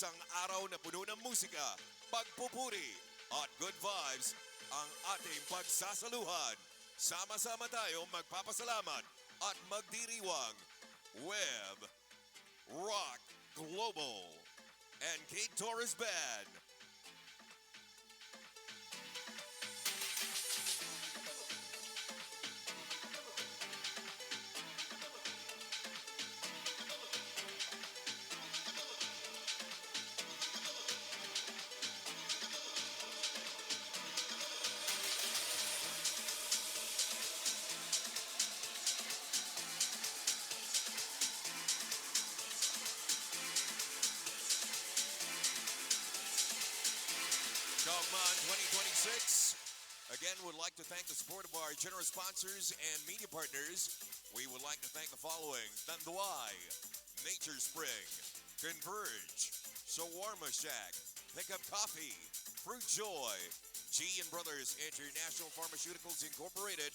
Isang araw na puno ng musika, pagpupuri at good vibes ang ating pagsasaluhan. Sama-sama tayong magpapasalamat at magdiriwang. Web, Rock Global, and Kate Torres Band. Dogman 2026. Again, would like to thank the support of our generous sponsors and media partners. We would like to thank the following: Tanduay, Nature Spring, Converge, Shawarma Shack, Pickup Coffee, Fruit Joy, G and Brothers International Pharmaceuticals Incorporated,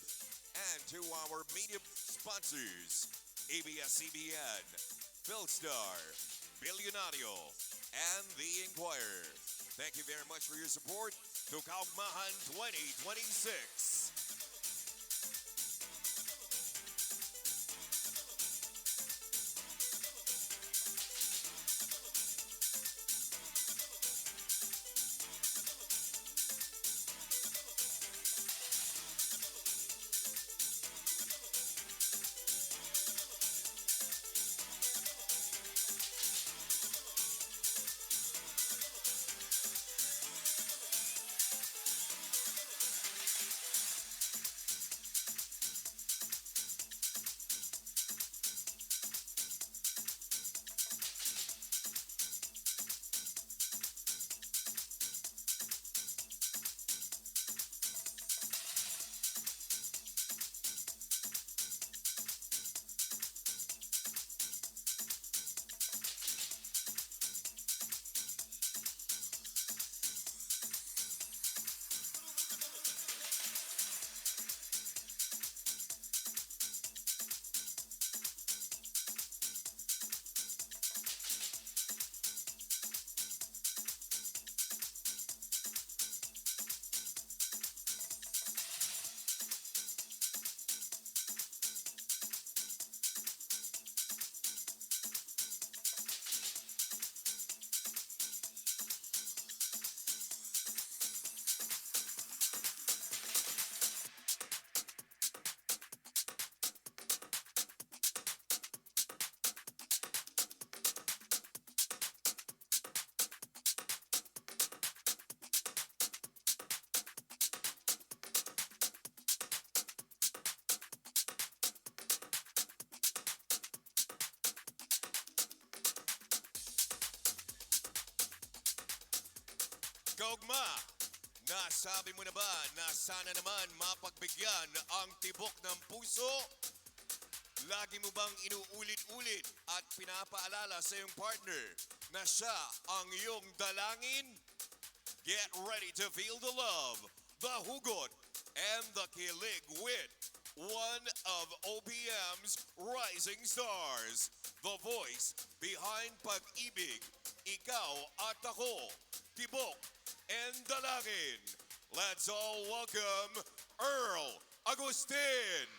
and to our media sponsors, ABS-CBN, Philstar, Billionario, and The Inquirer. Thank you very much for your support to Kaugmahan 2026. Gogma, nasabi mo na ba na sana naman mapagbigyan ang tibok ng puso? Lagi mo bang inuulit-ulit at pinapaalala sa iyong partner na siya ang iyong dalangin? Get ready to feel the love, the hugot, and the kilig with one of OPM's rising stars, the voice behind pag-ibig, ikaw at ako, tibok and dalangin. Let's all welcome Earl Agustin.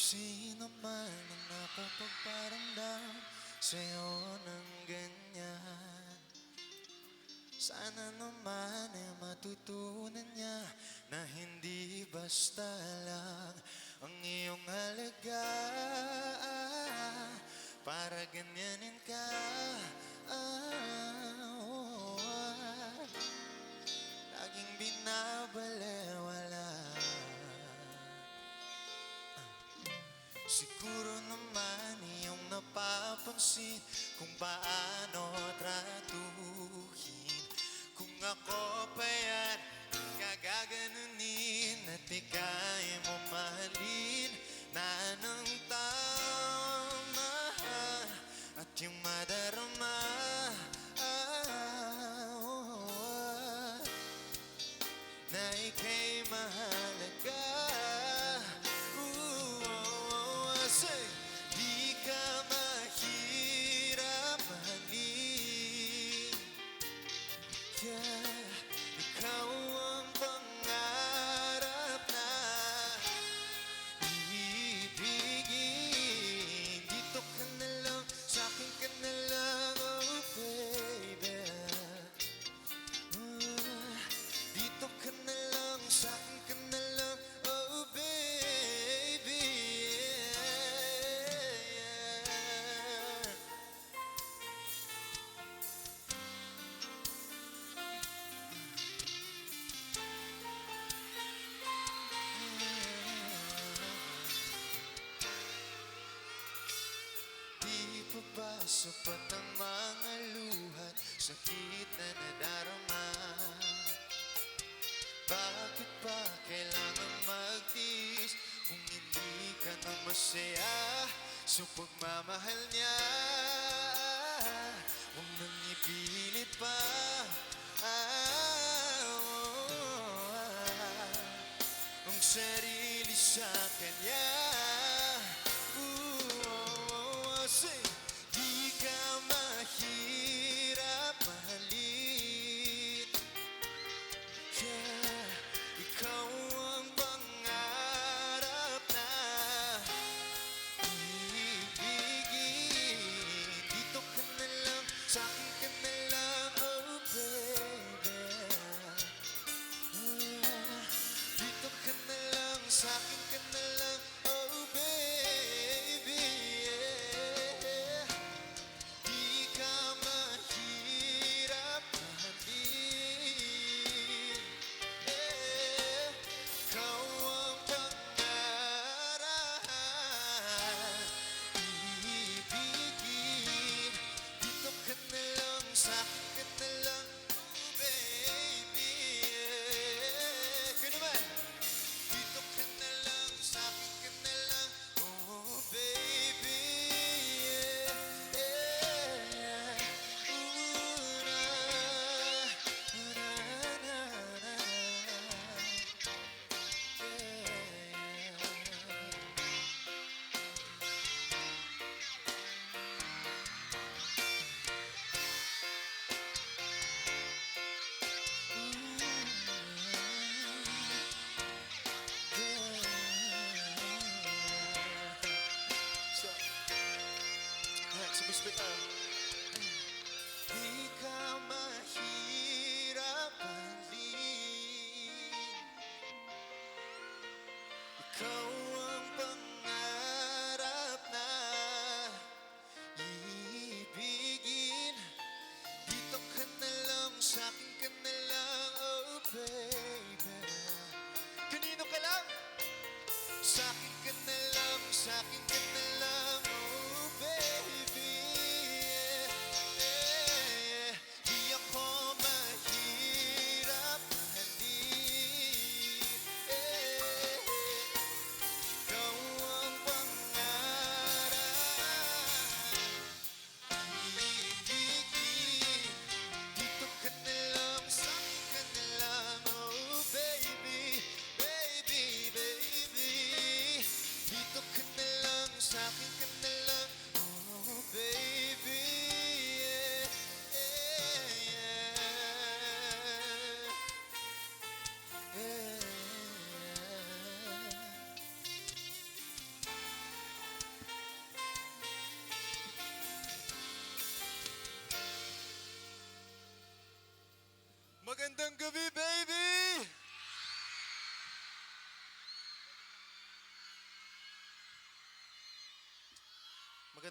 sino man ang nakapagparamdam sa'yo ng ganyan. Sana naman ay matutunan niya na hindi basta lang ang iyong halaga. Para ganyanin ka, laging binabalewala. Siguro naman iyong napapansin kung paano tratuhin. Kung ako pa yan, gagaganunin at ika'y mo mahalin na ng tama at yung madarama. Na ika'y mahalaga. Say, di ka mahirap mahalin. Yeah, ikaw ang pangarap na iibigin. Dito ka na lang, sa'kin ka na lang, oh baby. Dito ka na lang, sa'kin ka na lang, oh baby. Di pa ba sapat ang mga luhat, sakit na nadarama? Bakit ba kailangan magtiis kung hindi ka na masaya sa pagmamahal niya? Huwag nang ipilit pa ang sarili sa kanya. Say, di ka mahirap mahalin. Yeah, ikaw ang pangarap na iibigin. Dito ka na lang, sa'kin ka na lang, oh baby. Dito ka na lang, sa'kin ka na lang, oh baby. Di ka mahirap mahalin. Ikaw ang pangarap iibigin. Dito ka na lang, sa'kin ka na lang, oh baby. Kayo naman. Dito ka na lang, sa'kin ka na lang, oh baby. Sumispit tayo. Di ka mahirap mahalin. Ikaw ang pangarap na iibigin. Dito ka na lang, sa'kin ka na lang, oh baby. Kanino ka lang? Sa'kin ka na lang, sa'kin ka na lang, oh baby. Di ako mahirap mahalin. Ikaw ang pangarap iibigin. Dito ka na lang, sa'kin ka na lang, oh baby. Baby, baby. Dito ka na lang, sa'kin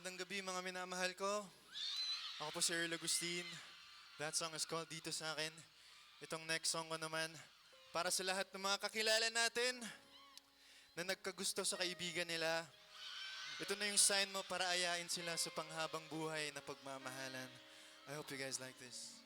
Magandang gabi mga minamahal ko. Ako po si Earl Agustin. That song is called Dito Sa Akin. Itong next song ko naman, para sa lahat ng mga kakilala natin na nagkagusto sa kaibigan nila. Ito na yung sign mo para ayain sila sa panghabang buhay na pagmamahalan. I hope you guys like this.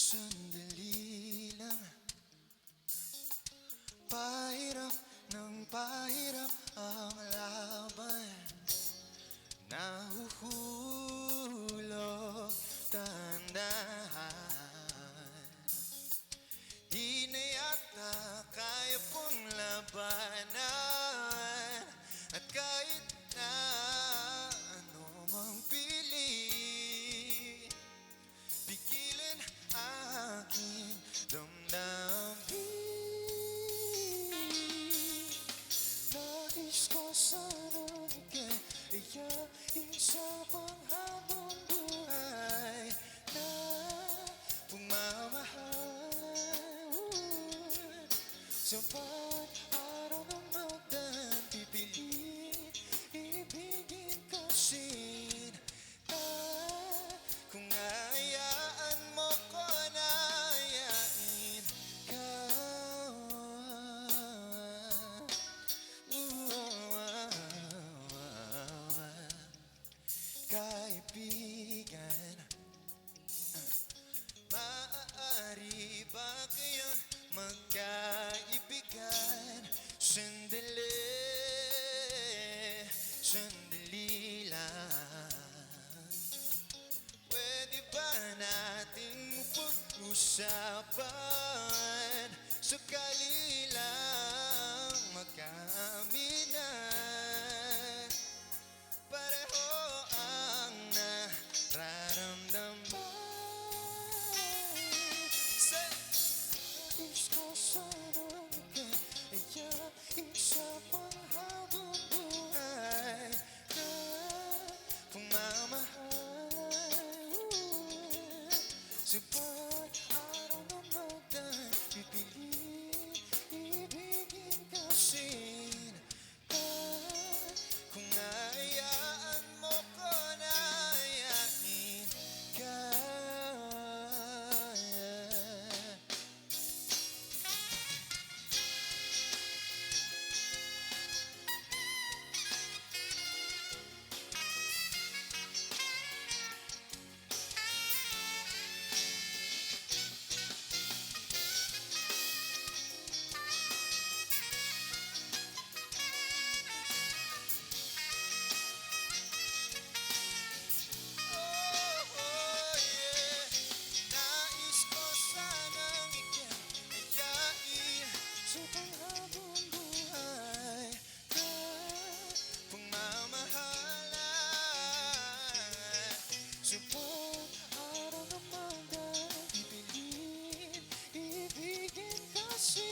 Sandali lang, pahirap ng pahirap ang laban. Nahuhulog, tandaan. Di na yata kaya pong labanan. At kahit na ano mang pili, pigilan aking damdamin. Nais ko sanang igayain sa panghabang buhay na pumamahal. Sa bawat araw ng magdaan, pipiliin, ibigin kasi na kung hayaan mo ko na hayain ka. Kaibigan, maaari ba kayang magkaibigan? Sandali, sandali lang. Pwede ba nating pag-usapan? Sakali lang magkaaminan, pareho ang nararamdaman. Nais ko sanang igayain sa panghabang buhay na pumamahal. Sa bawat araw na magdaan, pipiliin, ibigin kasi na kung hayaan mo ko na hayain ka. Nais ko sanang igayain sa panghabang buhay na pagmamahalan. Sa bawat araw na magdaan, pipiliin, ibigin kasi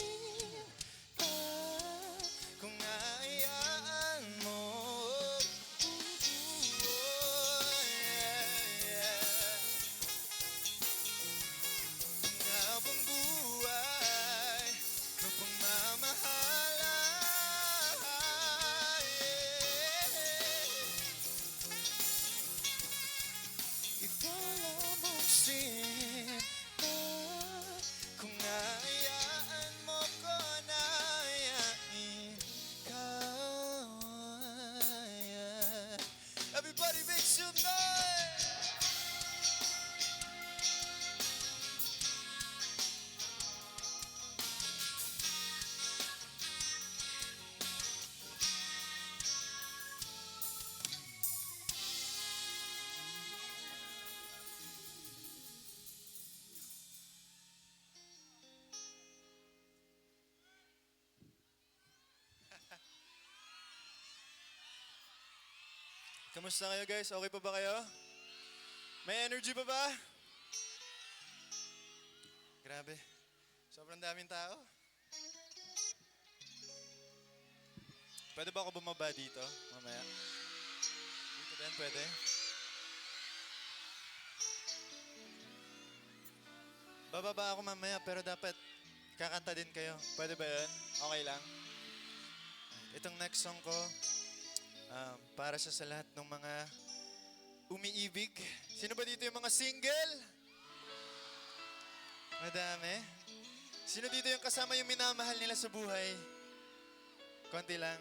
ka kung hayaan mo. Habang buhay ng pagmamahalan, ikala mong sin na kung hayaan mo ko na hayain ka. Everybody make some noise! Kumusta kayo guys? Okay pa ba kayo? May energy pa ba? Grabe. Sobrang daming tao. Pwede ba ako bumaba dito mamaya? Dito din, pwede? Bababa ako mamaya pero dapat kakanta din kayo. Pwede ba yun? Okay lang? Itong next song ko, para sa lahat ng mga umiibig. Sino ba dito yung mga single? Madami. Sino dito yung kasama yung minamahal nila sa buhay? Konti lang.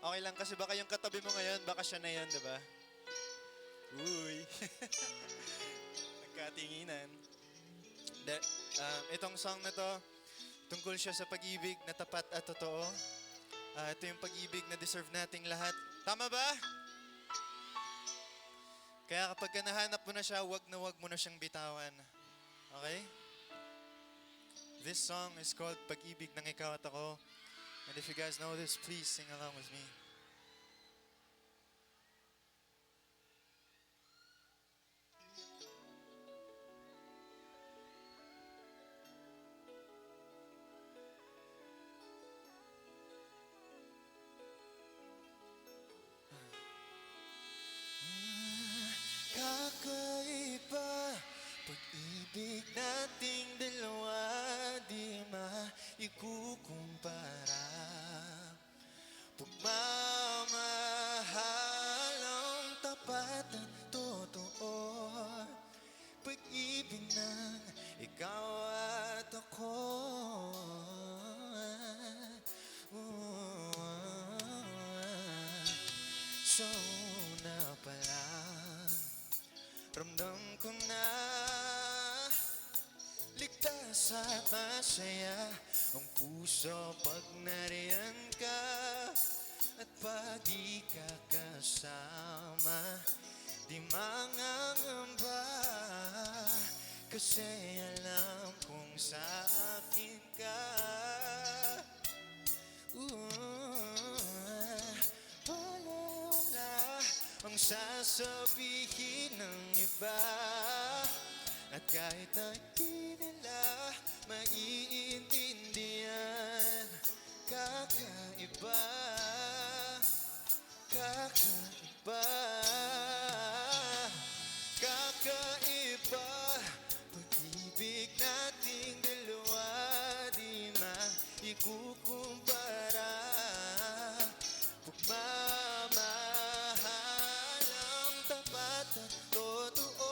Okay lang kasi baka yung katabi mo ngayon, baka siya na yun, diba? Uy. Nagkatinginan. Itong song na to, tungkol siya sa pag-ibig na tapat at totoo. Ito yung pag-ibig na deserve nating lahat. Tama ba? Kaya kapag nahanap mo na siya, wag mo na siyang bitawan. Okay? This song is called Pag-ibig ng Ikaw at Ako. And if you guys know this, please sing along with me. Kakaiba, pag-ibig nating dalawa, di maikukumpara. Pagmamahal ang tapat at totoo, pag-ibig ng ikaw at ako. So na pala, ramdam ko na ligtas at masaya ang puso pag nariyan ka at pag di ka kasama, di mangangamba kasi alam kong sa akin ka. Wala ang sasabihin ng iba, at kahit na di nila maiintindihan, kakaiba, kakaiba, kakaiba. Pag-ibig nating dalawa, di maikukumpara. Pagmamahal ang tapat at totoo,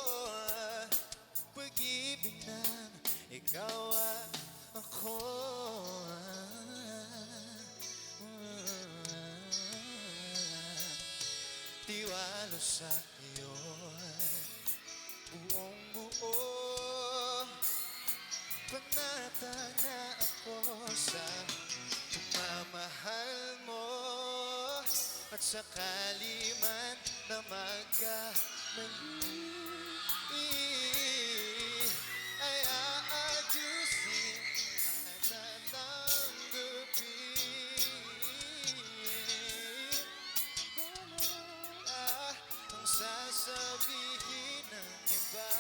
pag-ibig ng ikaw at ako. Tiwala sa iyo, buong buo, panata na ako sa pagmamahal mo. At sakali man na magkamali, ay aayusin na tatanggapin. Wala ang sasabihin ng iba,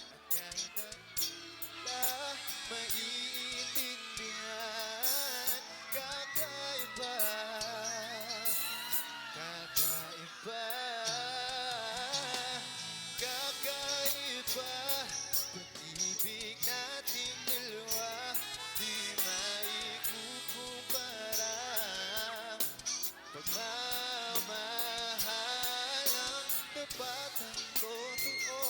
at kahit na wala maiintindihan, kakaiba, kakaiba, kakaiba. Pag-ibig nating dalawa, di maikukumpara. Pagmamahal ang tapat at totoo,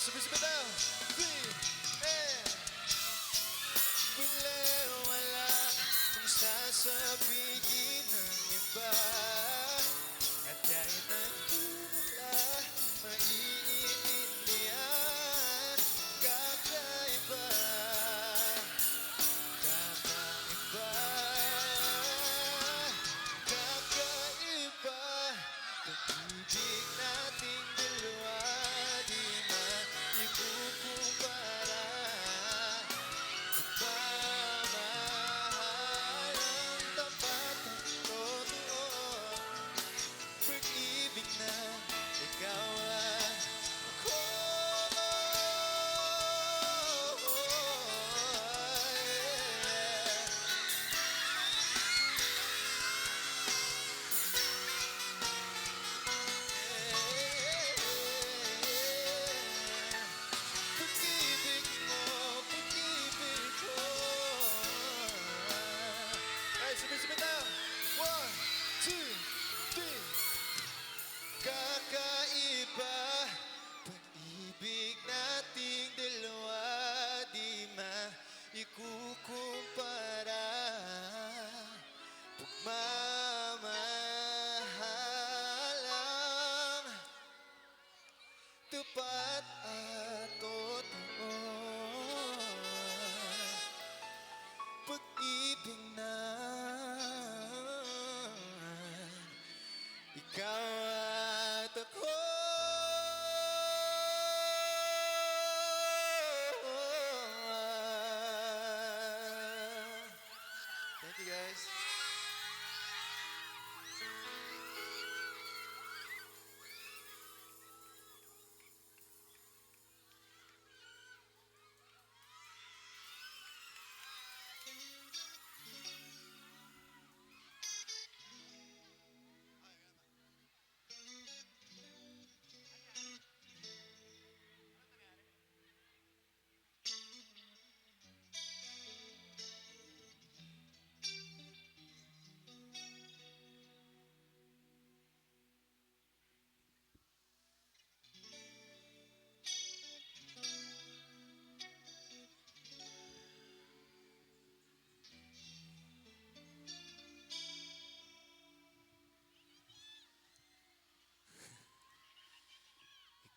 Sabay-sabay tayo. 3, and wala kung sasabihin ng iba. At kahit na hindi nila maiintindihan, kakaiba, kakaiba, kakaiba. Pag-ibig nating dalawa, di maikukumpara. Pagmamahal ang tapat at totoo, pag-ibig na ikaw at ako. Pag-ibig mo, pag-ibig ko. Guys, sabay-sabay tayo. 1, 2, 3. Kakaiba, pag-ibig nating dalawa, di maikukumpara. Pagmamahal ang tapat at totoo, pag-ibig na ikaw at ako. Thank you guys.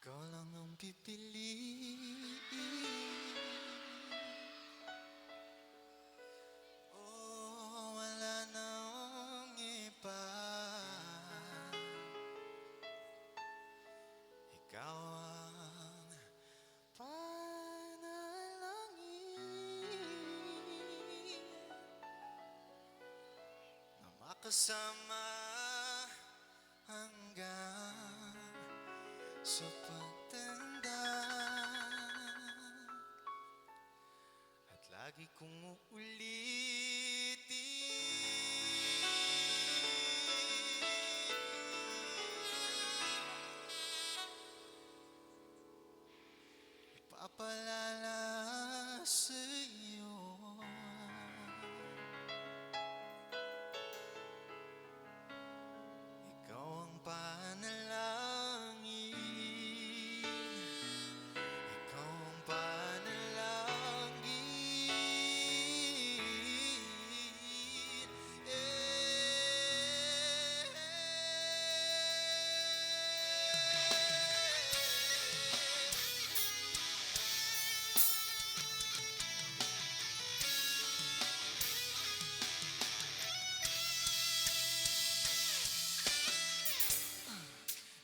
Ikaw lang ang pipiliin. Oh, wala nang iba. Ikaw ang panalangin na makasama hanggang sa pagtanda. At lagi kong uulitin, ipapalala sa'yo. Ikaw ang panalangin, ikaw ang panalangin.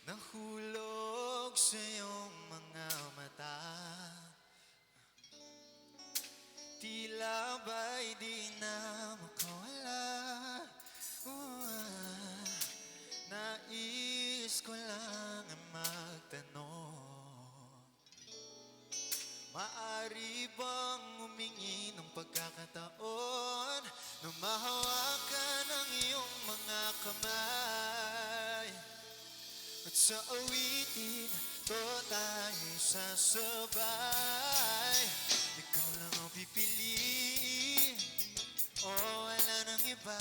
Nahulog sa iyong mga mata, tila ba'y di na makawala. Nais ko lang ang magtanong, maari bang humingi ng pagkakataon na mahawakan ang iyong mga kamay? At sa awitin to tayo sasabay. Ikaw lang ang pipiliin, oh wala nang iba.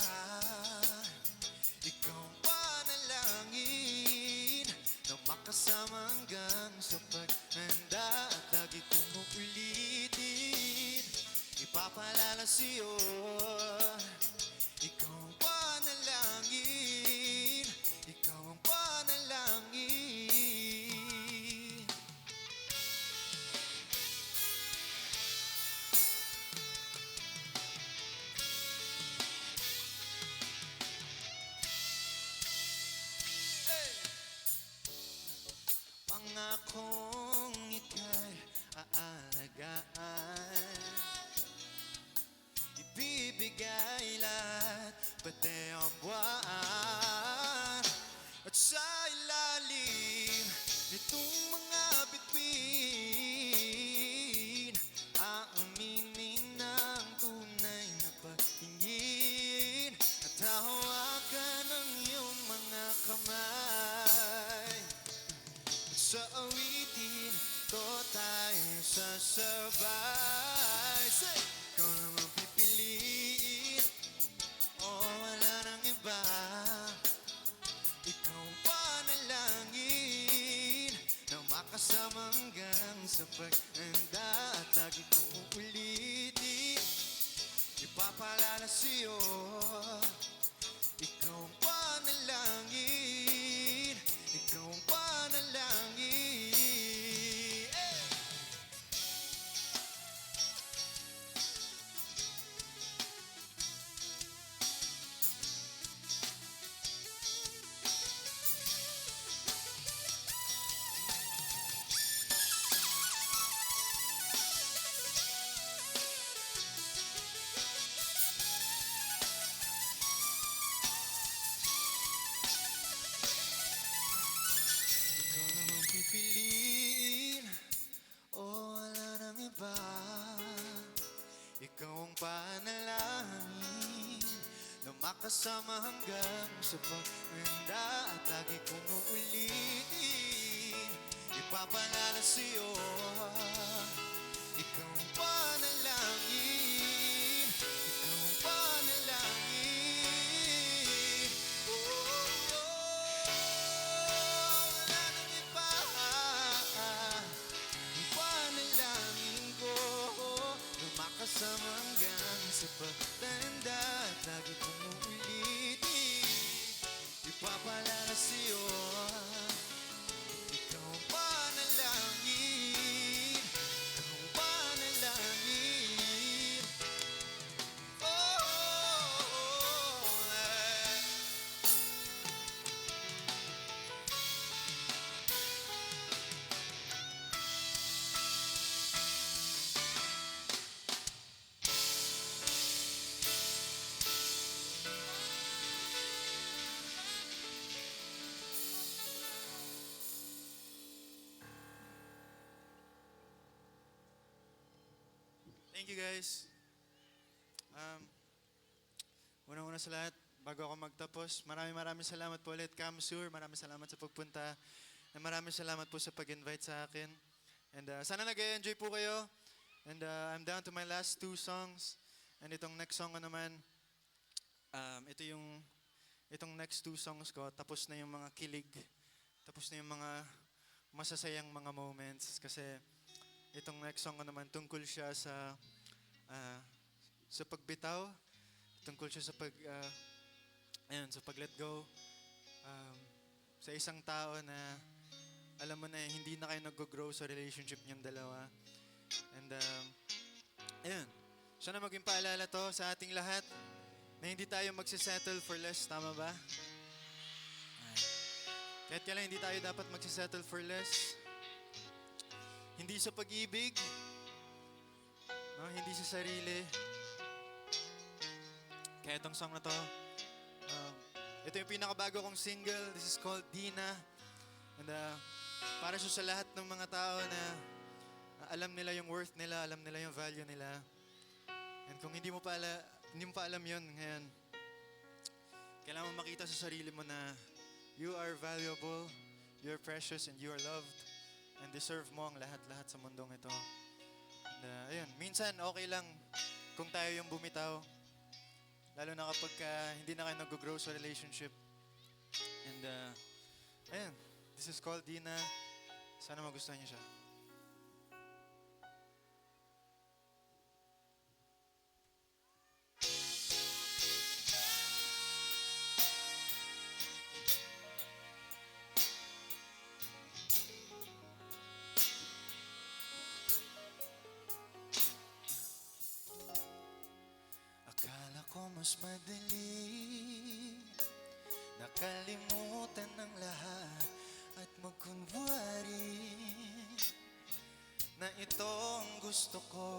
Ikaw ang panalangin na makasama hanggang sa paghanda. kong ika'y aalagaan. Ibibigay lahat, pati ang buwan. At sa ilalim nitong mga bituin, aaminin ng tunay na pagtingin at hawakan ng iyong mga kamay. At sa awitin ko tayo sasabay. Say! Ikaw naman pipiliin, o wala nang iba. Ikaw ang panalangin na makasama hanggang sa pag-anda. At lagi kong uulitin, ipapaalala sa'yo, ikaw ang panalangin, ikaw ang panalangin. Hey! Ikaw naman pipiliin, o wala nang iba. Ikaw ang panalangin na makasama hanggang sa pag-anda. At lagi kong uulitin, ipapaalala sa'yo, ikaw ang panalangin, ikaw ang panalangin. Oh, wala nang iba. Ang panalangin ko na makasama hanggang sa pagtanda. At lagi kong uulitin, ipapaalala sa'yo, ikaw ang panalangin, ikaw ang panalangin. Thank you guys. Unang-una sa lahat, bago ako magtapos, maraming salamat po ulit, Cam Sur. Maraming salamat sa pagpunta. And maraming salamat po sa pag-invite sa akin. And sana nag-enjoy po kayo. And I'm down to my last 2 songs. And itong next song ko naman, itong next 2 songs ko, tapos na yung mga kilig. Tapos na yung mga masasayang mga moments. Kasi itong next song ko naman, tungkol siya sa pagbitaw, tungkol siya sa sa pag-let go, sa isang tao na alam mo na hindi na kayo nag-grow sa relationship niyong dalawa. And ayun, sana maging paalala to sa ating lahat na hindi tayo magsisettle for less, tama ba? Kahit kailan hindi tayo dapat magsisettle for less. Hindi sa pag-ibig, no? Hindi sa sarili. Kaya itong song na to, ito yung pinakabago kong single. This is called Dina. And para siya sa lahat ng mga tao na alam nila yung worth nila, alam nila yung value nila. And kung hindi mo pa alam yun ngayon, kailangan mo makita sa sarili mo na you are valuable, you're precious, and you are loved. And deserve mo ang lahat-lahat sa mundong ito. And ayun, minsan okay lang kung tayo yung bumitaw. Lalo na kapag hindi na kayo nag-grow sa relationship. And ayun, this is called Dina. Sana magustuhan niyo siya. Akala ko mas madali nakalimutan ng lahat at magkunwari na itong gusto ko,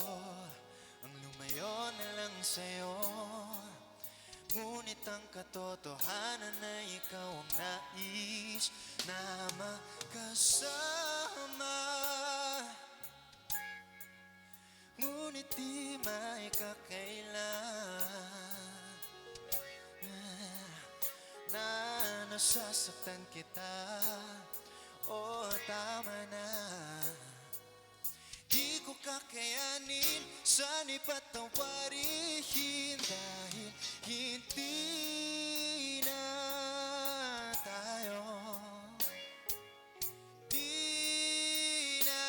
ang lumayo na lang sa'yo. Ngunit ang katotohanan ay ikaw ang nais na makasama. Ngunit di maikakailan na nasasaktan kita. O tama na, di ko kakayanin sana'y patawarin dahil hindi na tayo. Di na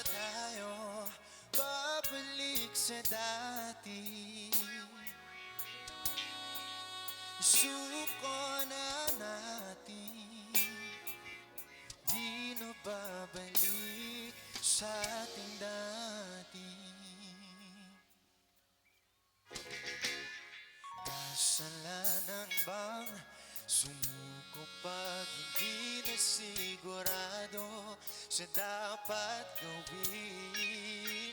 tayo babalik sa dati. Suko na natin, di na babalik sa ating dati. Kasalanan bang sumuko pag hindi na sigurado sa dapat gawin?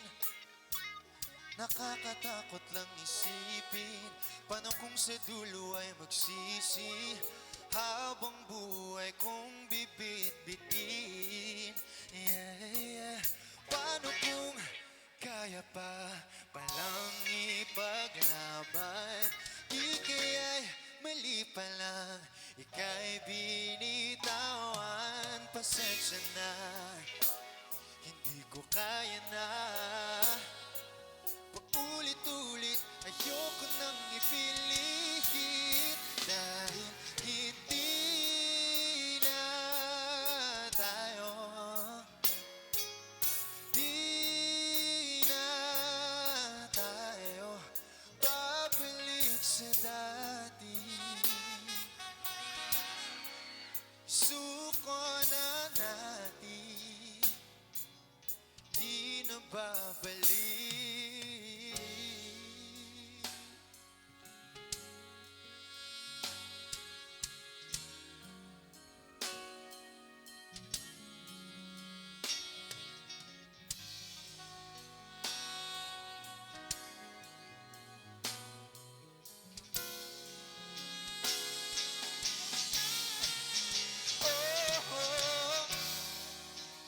Nakakatakot lang isipin, paano kung sa dulo ay magsisi, habang buhay kong bibit-bitin. Yeah. Paano kung kaya pa palang ipaglaban? Di kaya'y mali pa lang, ika'y binitawan. Pasensya na, hindi ko kaya na. Paulit-ulit, ayoko nang ipilit dahil hindi na tayo. Di na tayo babalik sa dati. Suko na natin, di na babalik.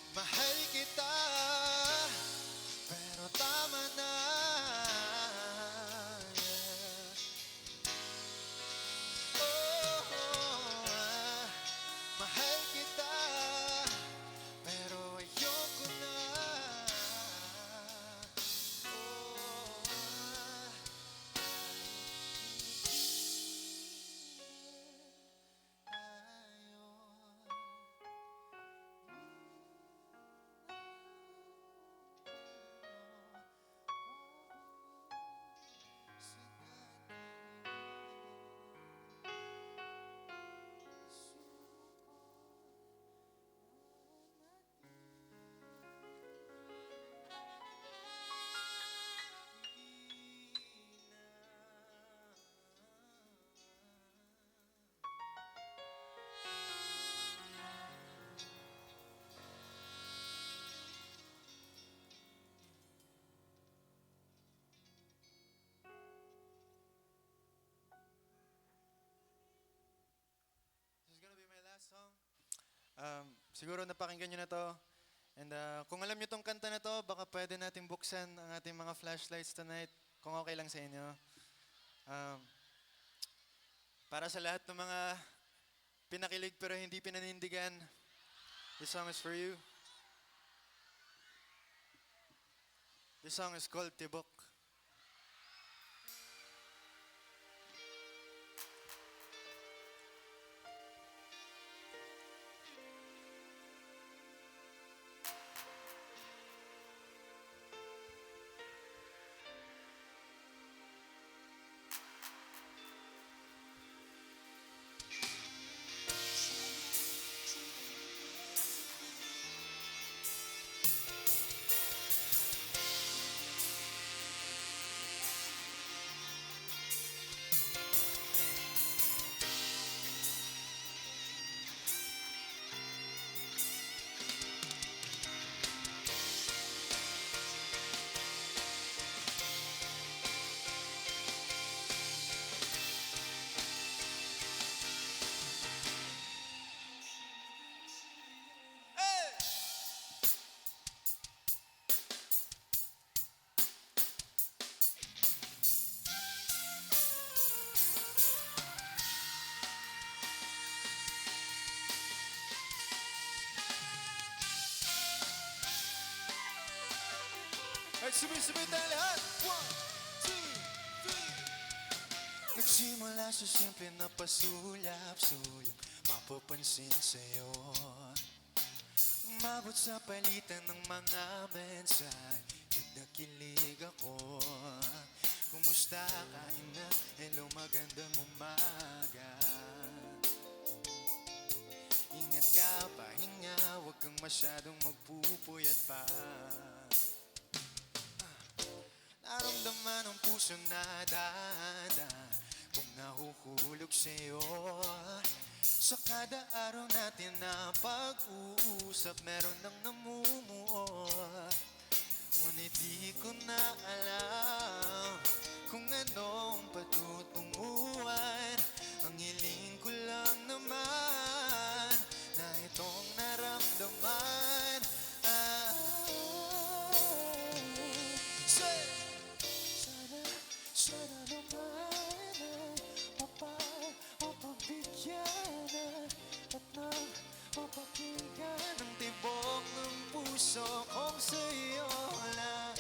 Mahal kita, pero tama na. Mahal kita, pero ayoko na. This is gonna be my last song. Siguro napakinggan nyo na to. And kung alam nyo tong kanta na to, baka pwede natin buksan ang ating mga flashlights tonight, kung okay lang sa inyo. Para sa lahat ng mga pinakilig pero hindi pinanindigan, this song is for you. This song is called Tibok. At sumisubay tayo lahat. 1, 2, 3. Nagsimula sa simple na pasulap-sulap, mapapansin sa'yo. Umabot sa palitan ng mga mensahe, nagkilig ako. Kumusta, kain na, hello, magandang umaga. Ingat ka, pahinga, huwag kang masyadong magpupuyat pa. Naramdaman ang puso na dada kung nahuhulog sa'yo. Sa kada araw natin na pag-uusap, meron nang namumuo. Ngunit di ko na alam kung anong patutunguhan. Ang hiling ko lang naman na itong naramdaman. Sana naman ay mapabigyan at mapakinggan ang tibok ng puso kong sa'yo lang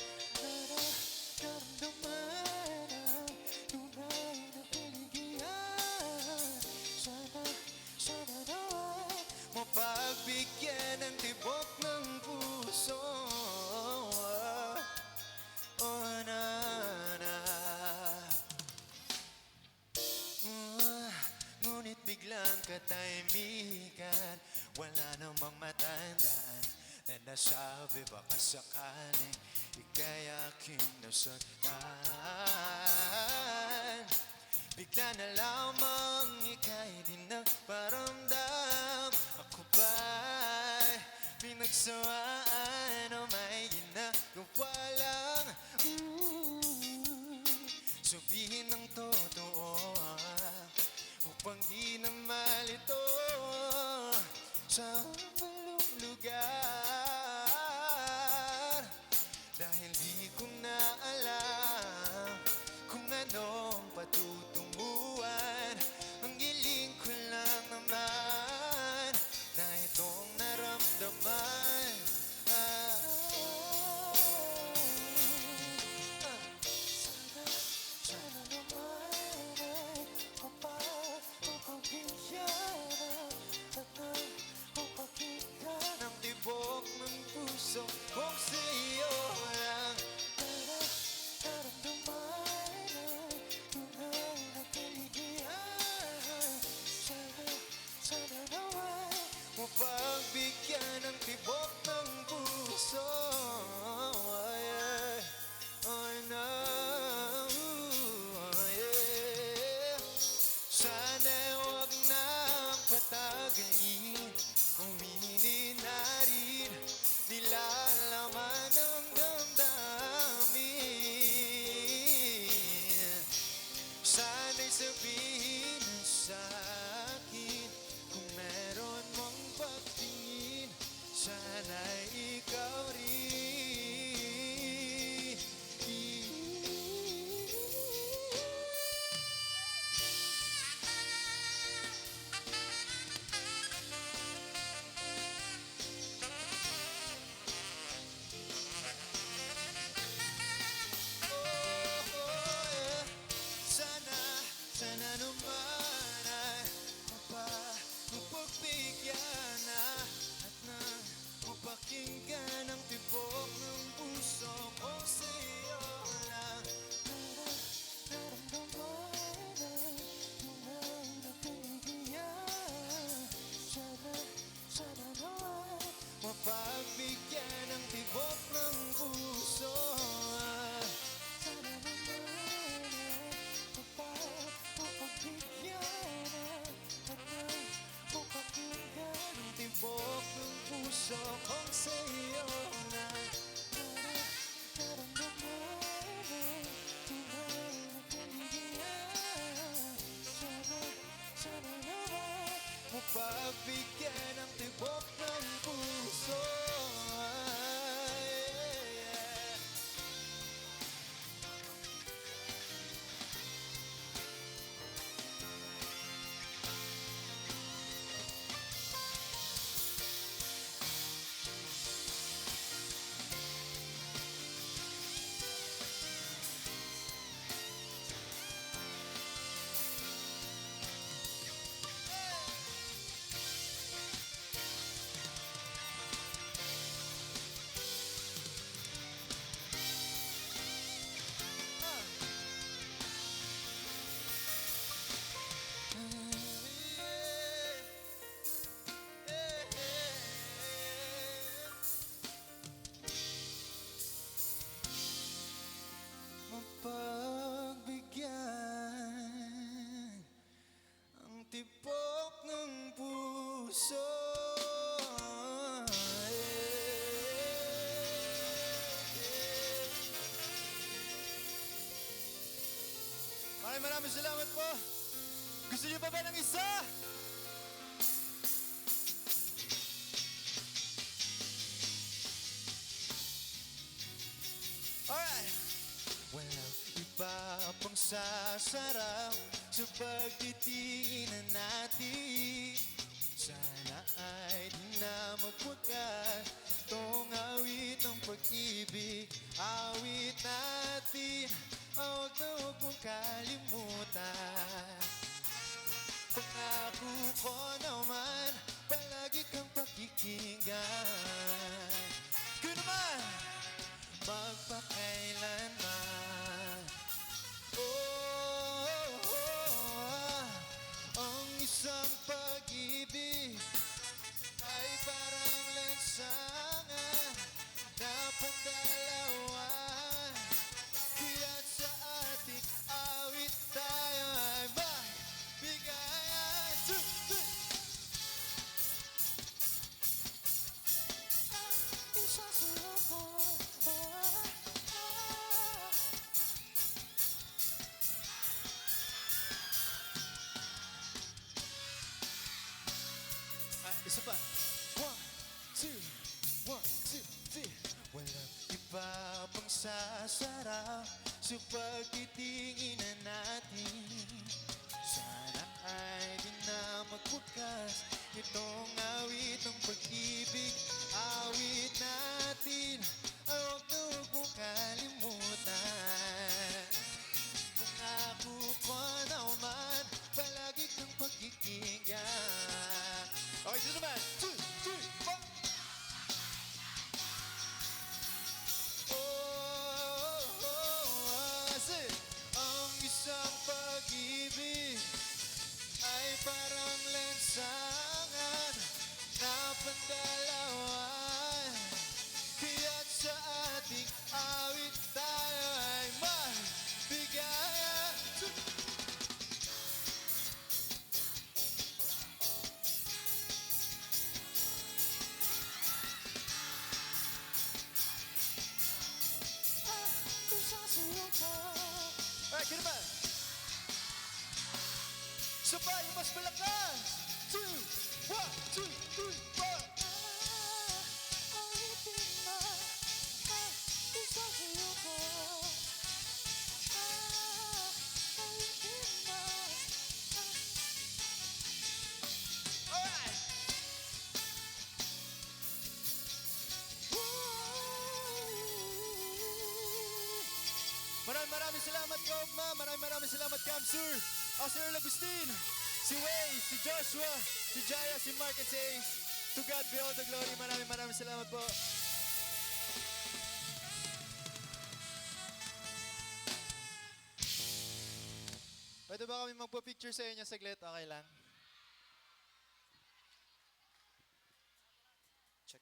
naramdaman ang tunay na kaligayahan. Sana naman mapagbigyan ang tibok ng puso. Oh, na. Ngunit biglang katahimikan, wala namang matandaan na nasabi baka sakaling ika'y aking nasaktan. Bigla na lamang ika'y di nagparamdam. Ako ba'y pinagsawaan o may ginagawa lang? Sabihin ng totoo upang di na malito sa malong lugar. Dahil di ko na alam kung anong patutunguhan. Ang hiling ko lang naman na itong naramdaman. Maraming salamat po. Gusto niyo pa ba ng isa? Alright. Walang iba pang sasarap sa pagtitingin natin. Sana ay di na magwakas itong awit ng pag-ibig. Awit natin, huwag na huwag mong kalimutan. Pangako ko naman, palagi kang pakikinggan. Good naman. Magpakailanman. Oh, ang isang pag-ibig ay parang lansangan na pandalawan. Kaya't sa ating awit tayo ay magbigayan. Isang sulubong. Isa pa. 1, 2, 1, 2, 3. Walang iba pang sasarap sa pagtitinginan natin. Sana ay di na magwakas itong awit ng pag-ibig. Awit natin, huwag na huwag mong kalimutan. Pangako ko naman, palagi kang pakikinggan. Okay, dito naman. 2, 3, 4. Kasi ang isang pag-ibig ay parang lansangan na pandalawan. Kaya't sa ating awit tayo ay magbigayan. Alright, good naman. Sabay, mas malakas! 2, 1, 2, 3, 4. Alright! Maraming salamat, Kogma. Maraming salamat, Kamsur. Ako si Earl Agustin, si Way, si Joshua, si Jaya, si Mark, and si Ace. To God be all the glory. Maraming salamat po. Pwede ba kami magpa-picture sa inyo saglit? Okay lang. Check.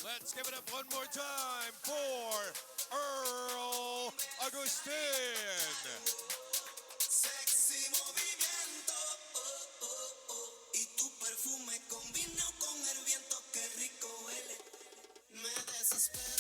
Let's give it up one more time for Earl Agustin. Sexy movimiento, oh, oh, oh. Y tu perfume combina con el viento, qué rico huele. Me desespera.